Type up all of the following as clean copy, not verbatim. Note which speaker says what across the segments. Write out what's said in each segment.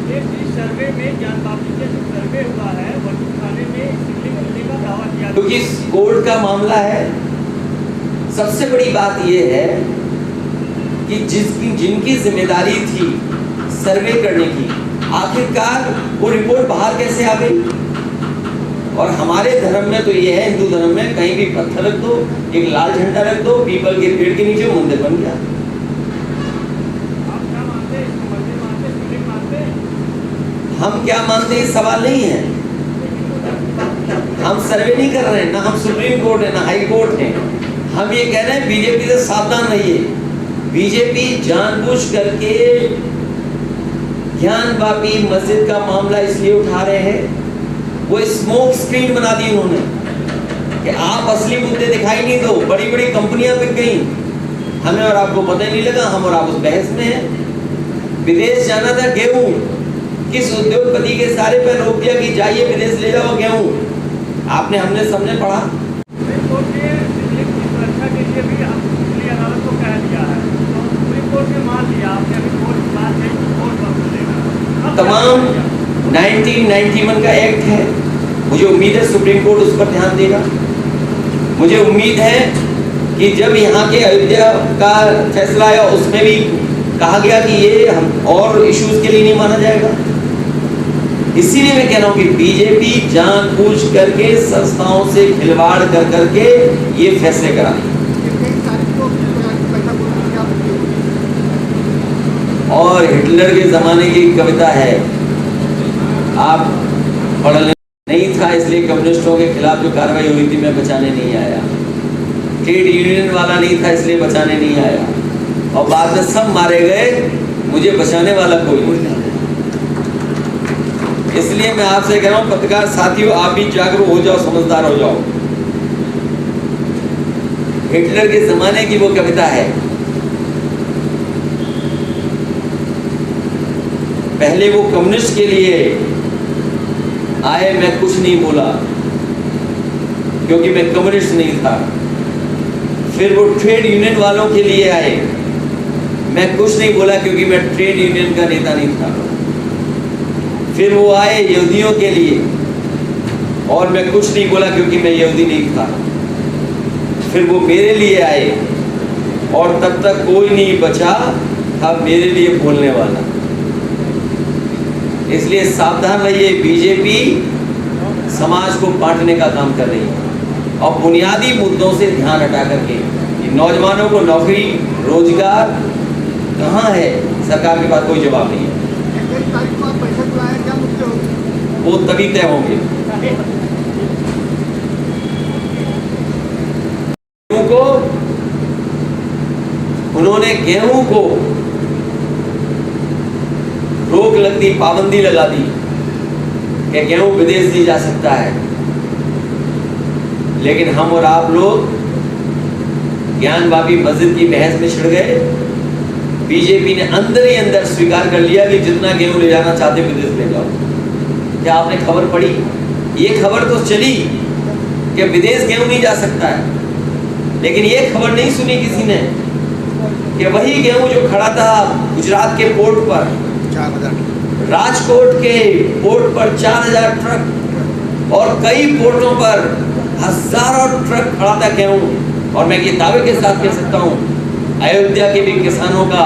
Speaker 1: सर्वे में ज्ञान बापी का जो सर्वे हुआ है वही थाने में शिवलिंग मिलने का दावा किया,
Speaker 2: क्योंकि कोर्ट का मामला है। सबसे बड़ी बात यह है कि जिनकी जिम्मेदारी थी सर्वे करने की, आखिरकार वो रिपोर्ट बाहर कैसे आ गई। और हमारे धर्म में तो ये है, हिंदू धर्म में, कहीं भी पत्थर रख दो, एक लाल झंडा रख दो, पीपल के पेड़ के नीचे मंदिर बन गया। हम क्या मानते हैं सवाल नहीं है। हम सर्वे नहीं कर रहे हैं, ना हम सुप्रीम कोर्ट है ना हाई कोर्ट है। हम ये कह रहे हैं बीजेपी से सावधान रहिए। बीजेपी जानबूझ करके ज्ञानवापी मस्जिद का मामला इसलिए उठा रहे हैं, वो स्मोक स्क्रीन बना दी उन्होंने कि आप असली मुद्दे दिखाई नहीं दो। बड़ी बड़ी कंपनियां बिक गई, हमें और आपको पता ही नहीं लगा। हम और आप उस बहस में हैं। विदेश जाना था गेहूं, किस उद्योगपति के सारे पे रोक दिया कि जाइए विदेश ले जाओ गेहूं। आपने हमने सबने पढ़ा। तमाम 1991 का एक्ट है, मुझे उम्मीद है सुप्रीम कोर्ट उस पर ध्यान देगा। मुझे उम्मीद है कि जब यहाँ के अयोध्या का फैसला आया उसमें भी कहा गया कि ये हम और इश्यूज के लिए नहीं माना जाएगा। इसीलिए मैं कह रहा हूँ कि बीजेपी जानबूझ करके संस्थाओं से खिलवाड़ कर करके ये फैसले करा रही है। और हिटलर के जमाने की कविता है, आप पढ़ लें। नहीं था इसलिए कम्युनिस्टों के खिलाफ जो कार्रवाई हुई थी मैं बचाने नहीं आया। ट्रेड यूनियन वाला नहीं था इसलिए बचाने नहीं आया, और बाद में सब मारे गए, मुझे बचाने वाला कोई नहीं। इसलिए मैं आपसे कह रहा हूं पत्रकार साथियों, आप भी जागरूक हो जाओ, समझदार हो जाओ। हिटलर के जमाने की वो कविता है, पहले वो कम्युनिस्ट के लिए आए, मैं कुछ नहीं बोला क्योंकि मैं कम्युनिस्ट नहीं था। फिर वो ट्रेड यूनियन वालों के लिए आए, मैं कुछ नहीं बोला क्योंकि मैं ट्रेड यूनियन का नेता नहीं था। फिर वो आए यहूदियों के लिए, और मैं कुछ नहीं बोला क्योंकि मैं यहूदी नहीं था। फिर वो मेरे लिए आए, और तब तक कोई नहीं बचा था मेरे लिए बोलने वाला। इसलिए सावधान रहिए, बीजेपी समाज को बांटने का काम कर रही है और बुनियादी मुद्दों से ध्यान हटा करके। नौजवानों को नौकरी रोजगार कहाँ है, सरकार के पास कोई जवाब नहीं है। वो तभी तय होंगे। को उन्होंने गेहूं को रोक लग दी, पाबंदी लगा दी कि गेहूं विदेश नहीं जा सकता है। लेकिन हम और आप लोग ज्ञानवापी मस्जिद की बहस में छिड़ गए। बीजेपी ने अंदर ही अंदर स्वीकार कर लिया कि जितना गेहूं ले जाना चाहते विदेश ले जाओ। क्या आपने खबर पढ़ी? ये खबर तो चली कि विदेश गेहूं नहीं जा सकता है, लेकिन ये खबर नहीं सुनी किसी ने कि वही गेहूं जो खड़ा था गुजरात के पोर्ट पर, राजकोट के पोर्ट पर 4000 ट्रक और कई पोर्टों पर हजारों ट्रक खड़ा था गेहूं। और मैं ये दावे के साथ कह सकता हूं, अयोध्या के भी किसानों का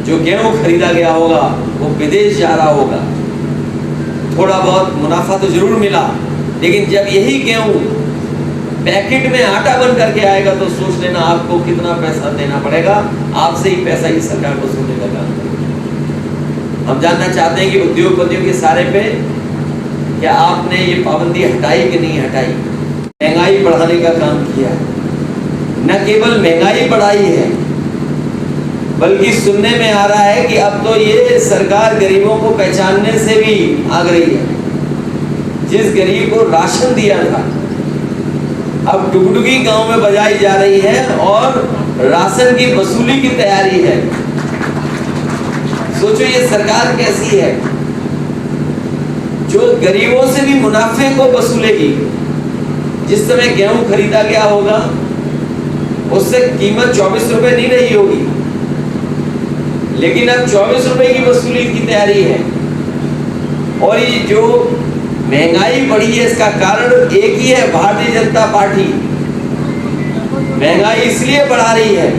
Speaker 2: जो गेहूं खरीदा गया होगा वो विदेश जा रहा होगा। थोड़ा बहुत मुनाफा तो जरूर मिला, लेकिन जब यही गेहूं पैकेट में आटा बन करके आएगा तो सोच लेना आपको कितना पैसा देना पड़ेगा। आपसे ही पैसा ही सरकार को सोचने का काम करेगी। हम जानना चाहते हैं कि उद्योगपतियों के सारे पे क्या आपने ये पाबंदी हटाई कि नहीं हटाई? महंगाई बढ़ाने का काम किया है। न केवल महंगाई बढ़ाई है, बल्कि सुनने में आ रहा है कि अब तो ये सरकार गरीबों को पहचानने से भी आग रही है। जिस गरीब को राशन दिया था अब डुगडुगी गांव में बजाई जा रही है और राशन की वसूली की तैयारी है। सोचो ये सरकार कैसी है जो गरीबों से भी मुनाफे को वसूलेगी। जिस समय गेहूं खरीदा गया होगा उससे कीमत 24 रुपए नहीं रही होगी, लेकिन अब 24 रुपए की वसूली की तैयारी है। और ये जो महंगाई बढ़ी है इसका कारण एक ही है, भारतीय जनता पार्टी महंगाई इसलिए बढ़ा रही है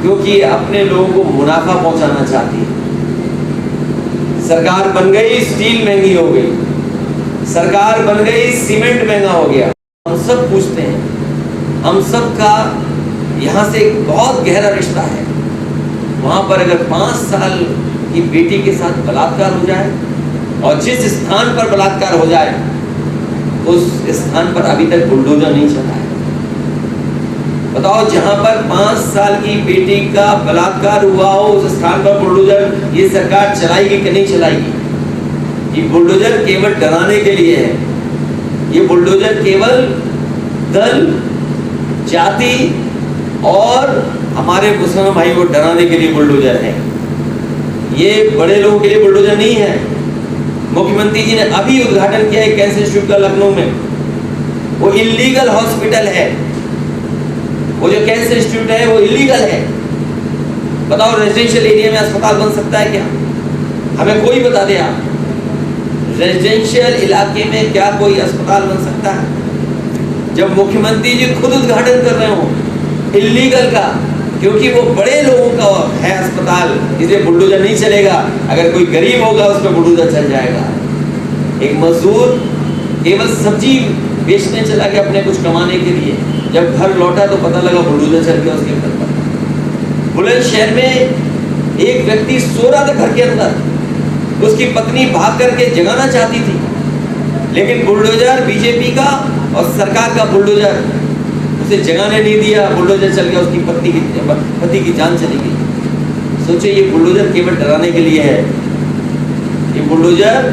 Speaker 2: क्योंकि अपने लोगों को मुनाफा पहुंचाना चाहती है। सरकार बन गई, स्टील महंगी हो गई, सरकार बन गई, सीमेंट महंगा हो गया। हम सब पूछते हैं, हम सब का यहाँ से एक बहुत गहरा रिश्ता है। वहां पर अगर 5 साल की बेटी के साथ बलात्कार हो जाए और जिस स्थान पर बलात्कार हो जाए उस स्थान पर अभी तक बुलडोजर नहीं चला है। बताओ, जहां पर 5 साल की बेटी का बलात्कार हुआ हो उस स्थान पर बुलडोजर ये सरकार चलाएगी कि नहीं चलाएगी? ये बुलडोजर केवल डराने के लिए है। ये बुलडोजर केवल दल, जाति और हमारे मुसलमान भाई को डराने के लिए बुलडोजर है। ये बड़े लोगों के लिए बुलडोजर नहीं है। मुख्यमंत्री जी ने अभी उद्घाटन किया है कैंसर इंस्टीट्यूट का लखनऊ में। वो इलीगल हॉस्पिटल है, वो जो कैंसर इंस्टीट्यूट है वो इलीगल है। बताओ, रेजिडेंशियल एरिया में अस्पताल बन सकता है क्या? हमें कोई बता दे, आप रेजिडेंशियल इलाके में क्या कोई अस्पताल बन सकता है? जब मुख्यमंत्री जी खुद उद्घाटन कर रहे हो इलीगल का, क्योंकि वो बड़े लोगों का है अस्पताल, इसलिए बुलडोजर नहीं चलेगा। अगर कोई गरीब होगा उस पर बुलडोजर चल जाएगा। एक मजदूर केवल सब्जी बेचने चला गया अपने कुछ कमाने के लिए, जब घर लौटा तो पता लगा बुलडोजर चल गया उसके घर पर। बुलंदशहर में एक व्यक्ति सो रहा था घर के अंदर, उसकी पत्नी भाग करके जगाना चाहती थी, लेकिन बुलडोजर बीजेपी का और सरकार का बुलडोजर उसे जगाने नहीं दिया। बुलडोजर चल गया, उसकी पति की जान चली गई। सोचो, ये बुलडोजर केवल डराने के लिए है। ये बुलडोजर